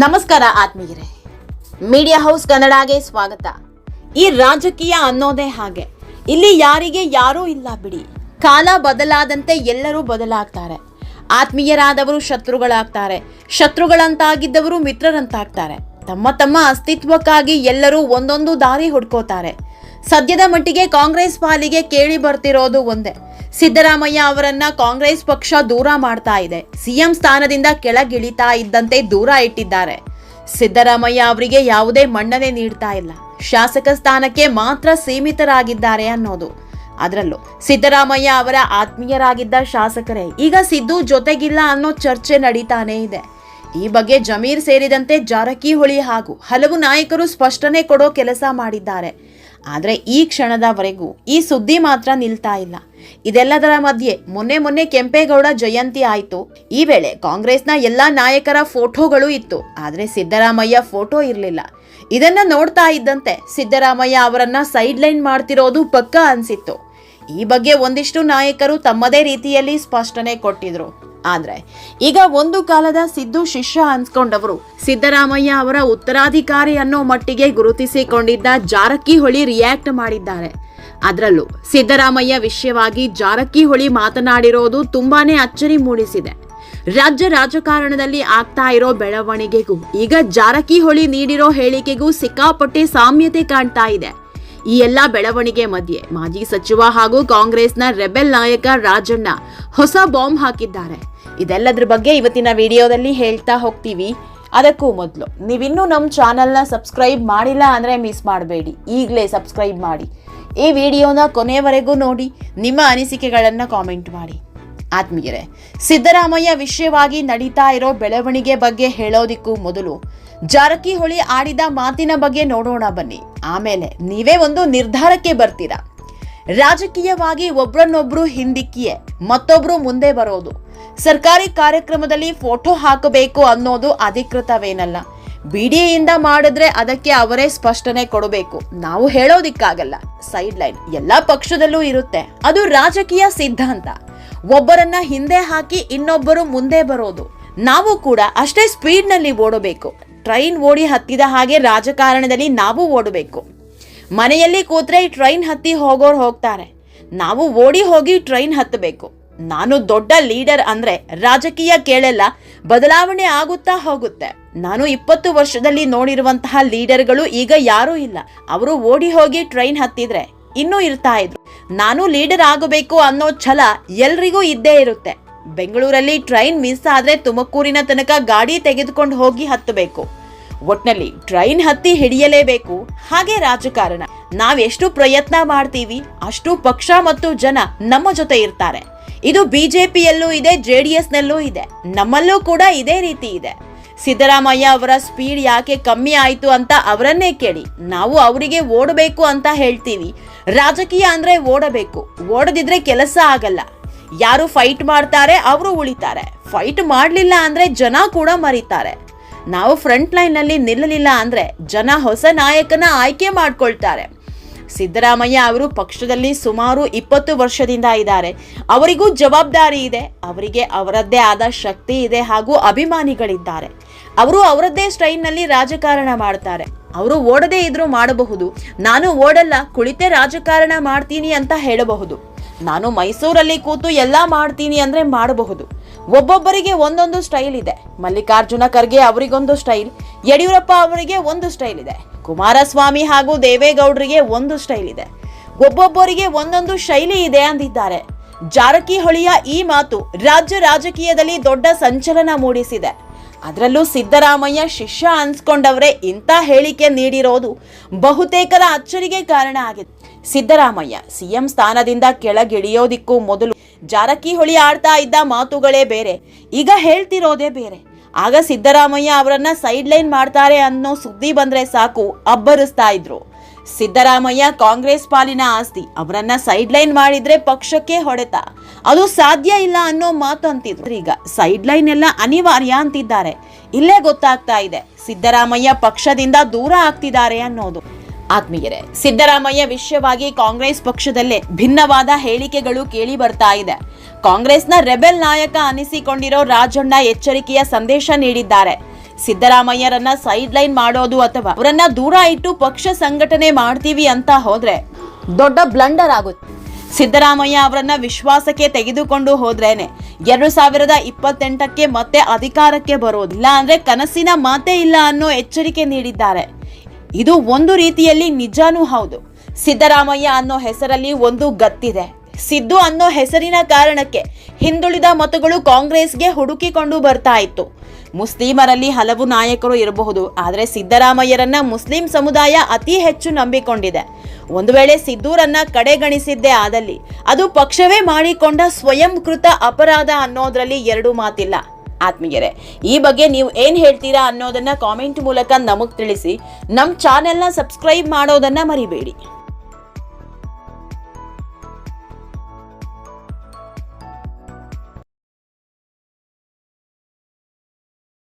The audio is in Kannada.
ನಮಸ್ಕಾರ ಆತ್ಮೀಯರೇ, ಮೀಡಿಯಾ ಹೌಸ್ ಕನ್ನಡಗೆ ಸ್ವಾಗತ. ಈ ರಾಜಕೀಯ ಅನ್ನೋದೇ ಹಾಗೆ, ಇಲ್ಲಿ ಯಾರಿಗೆ ಯಾರೂ ಇಲ್ಲ ಬಿಡಿ. ಕಾಲ ಬದಲಾದಂತೆ ಎಲ್ಲರೂ ಬದಲಾಗ್ತಾರೆ. ಆತ್ಮೀಯರಾದವರು ಶತ್ರುಗಳಾಗ್ತಾರೆ, ಶತ್ರುಗಳಂತಾಗಿದ್ದವರು ಮಿತ್ರರಂತಾಗ್ತಾರೆ. ತಮ್ಮ ತಮ್ಮ ಅಸ್ತಿತ್ವಕ್ಕಾಗಿ ಎಲ್ಲರೂ ಒಂದೊಂದು ದಾರಿ ಹುಡ್ಕೋತಾರೆ. ಸದ್ಯದ ಮಟ್ಟಿಗೆ ಕಾಂಗ್ರೆಸ್ ಪಾಲಿಗೆ ಕೇಳಿ ಬರ್ತಿರೋದು ಒಂದೇ, ಸಿದ್ದರಾಮಯ್ಯ ಅವರನ್ನ ಕಾಂಗ್ರೆಸ್ ಪಕ್ಷ ದೂರ ಮಾಡ್ತಾ ಇದೆ. ಸಿಎಂ ಸ್ಥಾನದಿಂದ ಕೆಳಗಿಳಿತಾ ಇದ್ದಂತೆ ದೂರ ಇಟ್ಟಿದ್ದಾರೆ. ಸಿದ್ದರಾಮಯ್ಯ ಅವರಿಗೆ ಯಾವುದೇ ಮನ್ನಣೆ ನೀಡ್ತಾ ಇಲ್ಲ, ಶಾಸಕ ಸ್ಥಾನಕ್ಕೆ ಮಾತ್ರ ಸೀಮಿತರಾಗಿದ್ದಾರೆ ಅನ್ನೋದು. ಅದರಲ್ಲೂ ಸಿದ್ದರಾಮಯ್ಯ ಅವರ ಆತ್ಮೀಯರಾಗಿದ್ದ ಶಾಸಕರೇ ಈಗ ಸಿದ್ದು ಜೊತೆಗಿಲ್ಲ ಅನ್ನೋ ಚರ್ಚೆ ನಡೀತಾನೇ ಇದೆ. ಈ ಬಗ್ಗೆ ಜಮೀರ್ ಸೇರಿದಂತೆ ಜಾರಕಿಹೊಳಿ ಹಾಗೂ ಹಲವು ನಾಯಕರು ಸ್ಪಷ್ಟನೆ ಕೊಡೋ ಕೆಲಸ ಮಾಡಿದ್ದಾರೆ. ಆದರೆ ಈ ಕ್ಷಣದವರೆಗೂ ಈ ಸುದ್ದಿ ಮಾತ್ರ ನಿಲ್ತಾ ಇಲ್ಲ. ಇದೆಲ್ಲದರ ಮಧ್ಯೆ ಮೊನ್ನೆ ಕೆಂಪೇಗೌಡ ಜಯಂತಿ ಆಯ್ತು. ಈ ವೇಳೆ ಕಾಂಗ್ರೆಸ್ನ ಎಲ್ಲಾ ನಾಯಕರ ಫೋಟೋಗಳು ಇತ್ತು, ಆದರೆ ಸಿದ್ದರಾಮಯ್ಯ ಫೋಟೋ ಇರಲಿಲ್ಲ. ಇದನ್ನ ನೋಡ್ತಾ ಇದ್ದಂತೆ ಸಿದ್ದರಾಮಯ್ಯ ಅವರನ್ನ ಸೈಡ್ ಲೈನ್ ಮಾಡ್ತಿರೋದು ಪಕ್ಕಾ ಅನ್ಸಿತ್ತು. ಈ ಬಗ್ಗೆ ಒಂದಿಷ್ಟು ನಾಯಕರು ತಮ್ಮದೇ ರೀತಿಯಲ್ಲಿ ಸ್ಪಷ್ಟನೆ ಕೊಟ್ಟಿದ್ರು. ಆದ್ರೆ ಈಗ ಒಂದು ಕಾಲದ ಸಿದ್ದು ಶಿಷ್ಯ ಅನ್ಸ್ಕೊಂಡವರು ಸಿದ್ದರಾಮಯ್ಯ ಅವರ ಉತ್ತರಾಧಿಕಾರಿ ಅನ್ನೋ ಮಟ್ಟಿಗೆ ಗುರುತಿಸಿಕೊಂಡಿದ್ದ ಜಾರಕಿಹೊಳಿ ರಿಯಾಕ್ಟ್ ಮಾಡಿದ್ದಾರೆ. ಅದರಲ್ಲೂ ಸಿದ್ದರಾಮಯ್ಯ ವಿಷಯವಾಗಿ ಜಾರಕಿಹೊಳಿ ಮಾತನಾಡಿರೋದು ತುಂಬಾನೇ ಅಚ್ಚರಿ ಮೂಡಿಸಿದೆ. ರಾಜ್ಯ ರಾಜಕಾರಣದಲ್ಲಿ ಆಗ್ತಾ ಇರೋ ಬೆಳವಣಿಗೆಗೂ ಈಗ ಜಾರಕಿಹೊಳಿ ನೀಡಿರೋ ಹೇಳಿಕೆಗೂ ಸಿಕ್ಕಾಪಟ್ಟೆ ಸಾಮ್ಯತೆ ಕಾಣ್ತಾ ಇದೆ. ಈ ಎಲ್ಲಾ ಬೆಳವಣಿಗೆ ಮಧ್ಯೆ ಮಾಜಿ ಸಚಿವ ಹಾಗೂ ಕಾಂಗ್ರೆಸ್ನ ರೆಬೆಲ್ ನಾಯಕ ರಾಜಣ್ಣ ಹೊಸ ಬಾಂಬ್ ಹಾಕಿದ್ದಾರೆ. ಇದೆಲ್ಲದ್ರ ಬಗ್ಗೆ ಇವತ್ತಿನ ವಿಡಿಯೋದಲ್ಲಿ ಹೇಳ್ತಾ ಹೋಗ್ತೀವಿ. ಅದಕ್ಕೂ ಮೊದಲು ನೀವಿನ್ನೂ ನಮ್ಮ ಚಾನೆಲ್ನ ಸಬ್ಸ್ಕ್ರೈಬ್ ಮಾಡಿಲ್ಲ ಅಂದರೆ ಮಿಸ್ ಮಾಡಬೇಡಿ, ಈಗಲೇ ಸಬ್ಸ್ಕ್ರೈಬ್ ಮಾಡಿ. ಈ ವಿಡಿಯೋನ ಕೊನೆವರೆಗೂ ನೋಡಿ, ನಿಮ್ಮ ಅನಿಸಿಕೆಗಳನ್ನು ಕಾಮೆಂಟ್ ಮಾಡಿ. ಆತ್ಮೀಯರೇ, ಸಿದ್ದರಾಮಯ್ಯ ವಿಷಯವಾಗಿ ನಡೀತಾ ಇರೋ ಬೆಳವಣಿಗೆ ಬಗ್ಗೆ ಹೇಳೋದಿಕ್ಕೂ ಮೊದಲು ಜಾರಕಿಹೊಳಿ ಆಡಿದ ಮಾತಿನ ಬಗ್ಗೆ ನೋಡೋಣ ಬನ್ನಿ. ಆಮೇಲೆ ನೀವೇ ಒಂದು ನಿರ್ಧಾರಕ್ಕೆ ಬರ್ತೀರಾ. ರಾಜಕೀಯವಾಗಿ ಒಬ್ರನ್ನೊಬ್ರು ಹಿಂದಿಕ್ಕಿಯೇ ಮತ್ತೊಬ್ರು ಮುಂದೆ ಬರೋದು, ಸರ್ಕಾರಿ ಕಾರ್ಯಕ್ರಮದಲ್ಲಿ ಫೋಟೋ ಹಾಕಬೇಕು ಅನ್ನೋದು ಅಧಿಕೃತವೇನಲ್ಲ. ಬಿಡಿಎಯಿಂದ ಮಾಡಿದ್ರೆ ಅದಕ್ಕೆ ಅವರೇ ಸ್ಪಷ್ಟನೆ ಕೊಡಬೇಕು, ನಾವು ಹೇಳೋದಿಕ್ಕಾಗಲ್ಲ. ಸೈಡ್ ಲೈನ್ ಎಲ್ಲಾ ಪಕ್ಷದಲ್ಲೂ ಇರುತ್ತೆ, ಅದು ರಾಜಕೀಯ ಸಿದ್ಧಾಂತ. ಒಬ್ಬರನ್ನ ಹಿಂದೆ ಹಾಕಿ ಇನ್ನೊಬ್ಬರು ಮುಂದೆ ಬರೋದು. ನಾವು ಕೂಡ ಅಷ್ಟೇ ಸ್ಪೀಡ್ ನಲ್ಲಿ ಓಡಬೇಕು. ಟ್ರೈನ್ ಓಡಿ ಹತ್ತಿದ ಹಾಗೆ ರಾಜಕಾರಣದಲ್ಲಿ ನಾವು ಓಡಬೇಕು. ಮನೆಯಲ್ಲಿ ಕೂತ್ರೆ ಟ್ರೈನ್ ಹತ್ತಿ ಹೋಗೋರು ಹೋಗ್ತಾರೆ, ನಾವು ಓಡಿ ಹೋಗಿ ಟ್ರೈನ್ ಹತ್ತಬೇಕು. ನಾನು ದೊಡ್ಡ ಲೀಡರ್ ಅಂದ್ರೆ ರಾಜಕೀಯ ಕೇಳೆಲ್ಲ, ಬದಲಾವಣೆ ಆಗುತ್ತಾ ಹೋಗುತ್ತೆ. ನಾನು 20 ವರ್ಷದಲ್ಲಿ ನೋಡಿರುವಂತಹ ಲೀಡರ್ಗಳು ಈಗ ಯಾರೂ ಇಲ್ಲ. ಅವರು ಓಡಿ ಹೋಗಿ ಟ್ರೈನ್ ಹತ್ತಿದ್ರೆ ಇನ್ನೂ ಇರ್ತಾ ಇದ್ರು. ನಾನು ಲೀಡರ್ ಆಗಬೇಕು ಅನ್ನೋ ಛಲ ಎಲ್ರಿಗೂ ಇದ್ದೇ ಇರುತ್ತೆ. ಬೆಂಗಳೂರಲ್ಲಿ ಟ್ರೈನ್ ಮಿಸ್ ಆದ್ರೆ ತುಮಕೂರಿನ ತನಕ ಗಾಡಿ ತೆಗೆದುಕೊಂಡು ಹೋಗಿ ಹತ್ತಬೇಕು. ಒಟ್ನಲ್ಲಿ ಟ್ರೈನ್ ಹತ್ತಿ ಹಿಡಿಯಲೇಬೇಕು. ಹಾಗೆ ರಾಜಕಾರಣ, ನಾವೆಷ್ಟು ಪ್ರಯತ್ನ ಮಾಡ್ತೀವಿ ಅಷ್ಟು ಪಕ್ಷ ಮತ್ತು ಜನ ನಮ್ಮ ಜೊತೆ ಇರ್ತಾರೆ. ಇದು ಬಿಜೆಪಿಯಲ್ಲೂ ಇದೆ, ಜೆಡಿಎಸ್ ನಲ್ಲೂ ಇದೆ, ನಮ್ಮಲ್ಲೂ ಕೂಡ ಇದೇ ರೀತಿ ಇದೆ. ಸಿದ್ದರಾಮಯ್ಯ ಅವರ ಸ್ಪೀಡ್ ಯಾಕೆ ಕಮ್ಮಿ ಆಯ್ತು ಅಂತ ಅವರನ್ನೇ ಕೇಳಿ. ನಾವು ಅವರಿಗೆ ಓಡಬೇಕು ಅಂತ ಹೇಳ್ತೀವಿ. ರಾಜಕೀಯ ಅಂದ್ರೆ ಓಡಬೇಕು, ಓಡದಿದ್ರೆ ಕೆಲಸ ಆಗಲ್ಲ. ಯಾರು ಫೈಟ್ ಮಾಡ್ತಾರೆ ಅವರು ಉಳಿತಾರೆ, ಫೈಟ್ ಮಾಡಲಿಲ್ಲ ಅಂದ್ರೆ ಜನ ಕೂಡ ಮರಿತಾರೆ. ನಾವು ಫ್ರಂಟ್ ಲೈನ್ ನಲ್ಲಿ ನಿಲ್ಲಲಿಲ್ಲ ಅಂದ್ರೆ ಜನ ಹೊಸ ನಾಯಕನ ಆಯ್ಕೆ ಮಾಡ್ಕೊಳ್ತಾರೆ. ಸಿದ್ದರಾಮಯ್ಯ ಅವರು ಪಕ್ಷದಲ್ಲಿ ಸುಮಾರು 20 ವರ್ಷದಿಂದ ಇದ್ದಾರೆ. ಅವರಿಗೂ ಜವಾಬ್ದಾರಿ ಇದೆ, ಅವರಿಗೆ ಅವರದ್ದೇ ಆದ ಶಕ್ತಿ ಇದೆ ಹಾಗೂ ಅಭಿಮಾನಿಗಳಿದ್ದಾರೆ. ಅವರು ಅವರದ್ದೇ ಸ್ಟೈಲ್ ನಲ್ಲಿ ರಾಜಕಾರಣ ಮಾಡ್ತಾರೆ. ಅವರು ಓಡದೇ ಇದ್ರೂ ಮಾಡಬಹುದು. ನಾನು ಓಡಲ್ಲ, ಕುಳಿತೆ ರಾಜಕಾರಣ ಮಾಡ್ತೀನಿ ಅಂತ ಹೇಳಬಹುದು. ನಾನು ಮೈಸೂರಲ್ಲಿ ಕೂತು ಎಲ್ಲ ಮಾಡ್ತೀನಿ ಅಂದ್ರೆ ಮಾಡಬಹುದು. ಒಬ್ಬೊಬ್ಬರಿಗೆ ಒಂದೊಂದು ಸ್ಟೈಲ್ ಇದೆ. ಮಲ್ಲಿಕಾರ್ಜುನ ಖರ್ಗೆ ಅವರಿಗೊಂದು ಸ್ಟೈಲ್, ಯಡಿಯೂರಪ್ಪ ಅವರಿಗೆ ಒಂದು ಸ್ಟೈಲ್ ಇದೆ, ಕುಮಾರಸ್ವಾಮಿ ಹಾಗೂ ದೇವೇಗೌಡರಿಗೆ ಒಂದು ಸ್ಟೈಲ್ ಇದೆ. ಒಬ್ಬೊಬ್ಬರಿಗೆ ಒಂದೊಂದು ಶೈಲಿ ಇದೆ ಅಂದಿದ್ದಾರೆ. ಜಾರಕಿಹೊಳಿಯ ಈ ಮಾತು ರಾಜ್ಯ ರಾಜಕೀಯದಲ್ಲಿ ದೊಡ್ಡ ಸಂಚಲನ ಮೂಡಿಸಿದೆ. ಅದರಲ್ಲೂ ಸಿದ್ದರಾಮಯ್ಯ ಶಿಷ್ಯ ಅನ್ಸ್ಕೊಂಡವರೇ ಇಂಥ ಹೇಳಿಕೆ ನೀಡಿರೋದು ಬಹುತೇಕರ ಅಚ್ಚರಿಗೆ ಕಾರಣ ಆಗಿದೆ. ಸಿದ್ದರಾಮಯ್ಯ ಸಿಎಂ ಸ್ಥಾನದಿಂದ ಕೆಳಗಿಳಿಯೋದಿಕ್ಕೂ ಮೊದಲು ಜಾರಕಿಹೊಳಿ ಆಡ್ತಾ ಇದ್ದ ಮಾತುಗಳೇ ಬೇರೆ, ಈಗ ಹೇಳ್ತಿರೋದೇ ಬೇರೆ. ಆಗ ಸಿದ್ದರಾಮಯ್ಯ ಅವರನ್ನ ಸೈಡ್ ಲೈನ್ ಮಾಡ್ತಾರೆ ಅನ್ನೋ ಸುದ್ದಿ ಬಂದ್ರೆ ಸಾಕು ಅಬ್ಬರಿಸ್ತಾ ಇದ್ರು. ಸಿದ್ದರಾಮಯ್ಯ ಕಾಂಗ್ರೆಸ್ ಪಾಲಿನ ಆಸ್ತಿ, ಅವರನ್ನ ಸೈಡ್ ಲೈನ್ ಮಾಡಿದ್ರೆ ಪಕ್ಷಕ್ಕೆ ಹೊಡೆತ, ಅದು ಸಾಧ್ಯ ಇಲ್ಲ ಅನ್ನೋ ಮಾತು ಅಂತಿದ್ರು. ಈಗ ಸೈಡ್ ಲೈನ್ ಎಲ್ಲ ಅನಿವಾರ್ಯ ಅಂತಿದ್ದಾರೆ. ಇಲ್ಲೇ ಗೊತ್ತಾಗ್ತಾ ಇದೆ ಸಿದ್ದರಾಮಯ್ಯ ಪಕ್ಷದಿಂದ ದೂರ ಆಗ್ತಿದ್ದಾರೆ ಅನ್ನೋದು. ಆತ್ಮೀಯರೇ, ಸಿದ್ದರಾಮಯ್ಯ ವಿಷಯವಾಗಿ ಕಾಂಗ್ರೆಸ್ ಪಕ್ಷದಲ್ಲೇ ಭಿನ್ನವಾದ ಹೇಳಿಕೆಗಳು ಕೇಳಿ ಬರ್ತಾ ಇದೆ. ಕಾಂಗ್ರೆಸ್ನ ರೆಬೆಲ್ ನಾಯಕ ಅನಿಸಿಕೊಂಡಿರೋ ರಾಜಣ್ಣ ಎಚ್ಚರಿಕೆಯ ಸಂದೇಶ ನೀಡಿದ್ದಾರೆ. ಸಿದ್ದರಾಮಯ್ಯರನ್ನ ಸೈಡ್ ಲೈನ್ ಮಾಡೋದು ಅಥವಾ ಅವರನ್ನ ದೂರ ಇಟ್ಟು ಪಕ್ಷ ಸಂಘಟನೆ ಮಾಡ್ತೀವಿ ಅಂತ ಹೋದ್ರೆ ದೊಡ್ಡ ಬ್ಲಂಡರ್ ಆಗುತ್ತೆ. ಸಿದ್ದರಾಮಯ್ಯ ಅವರನ್ನ ವಿಶ್ವಾಸಕ್ಕೆ ತೆಗೆದುಕೊಂಡು ಹೋದ್ರೇನೆ 2028ಕ್ಕೆ ಮತ್ತೆ ಅಧಿಕಾರಕ್ಕೆ ಬರೋದಿಲ್ಲ ಅಂದ್ರೆ ಕನಸಿನ ಮಾತೇ ಇಲ್ಲ ಅನ್ನೋ ಎಚ್ಚರಿಕೆ ನೀಡಿದ್ದಾರೆ. ಇದು ಒಂದು ರೀತಿಯಲ್ಲಿ ನಿಜಾನೂ ಹೌದು. ಸಿದ್ದರಾಮಯ್ಯ ಅನ್ನೋ ಹೆಸರಲ್ಲಿ ಒಂದು ಗತ್ತಿದೆ. ಸಿದ್ದು ಅನ್ನೋ ಹೆಸರಿನ ಕಾರಣಕ್ಕೆ ಹಿಂದುಳಿದ ಮತಗಳು ಕಾಂಗ್ರೆಸ್ಗೆ ಹುಡುಕಿಕೊಂಡು ಬರ್ತಾ ಇತ್ತು. ಮುಸ್ಲಿಮರಲ್ಲಿ ಹಲವು ನಾಯಕರು ಇರಬಹುದು, ಆದರೆ ಸಿದ್ದರಾಮಯ್ಯರನ್ನ ಮುಸ್ಲಿಂ ಸಮುದಾಯ ಅತಿ ಹೆಚ್ಚು ನಂಬಿಕೊಂಡಿದೆ. ಒಂದು ವೇಳೆ ಸಿದ್ದೂರನ್ನ ಕಡೆಗಣಿಸಿದ್ದೇ ಆದಲ್ಲಿ ಅದು ಪಕ್ಷವೇ ಮಾಡಿಕೊಂಡ ಸ್ವಯಂಕೃತ ಅಪರಾಧ ಅನ್ನೋದ್ರಲ್ಲಿ ಎರಡು ಮಾತಿಲ್ಲ. ಆತ್ಮೀಯರೇ, ಈ ಬಗ್ಗೆ ನೀವು ಏನ್ ಹೇಳ್ತೀರಾ ಅನ್ನೋದನ್ನ ಕಾಮೆಂಟ್ ಮೂಲಕ ನಮಗ್ ತಿಳಿಸಿ. ನಮ್ಮ ಚಾನೆಲ್ನ ಸಬ್ಸ್ಕ್ರೈಬ್ ಮಾಡೋದನ್ನ ಮರಿಬೇಡಿ.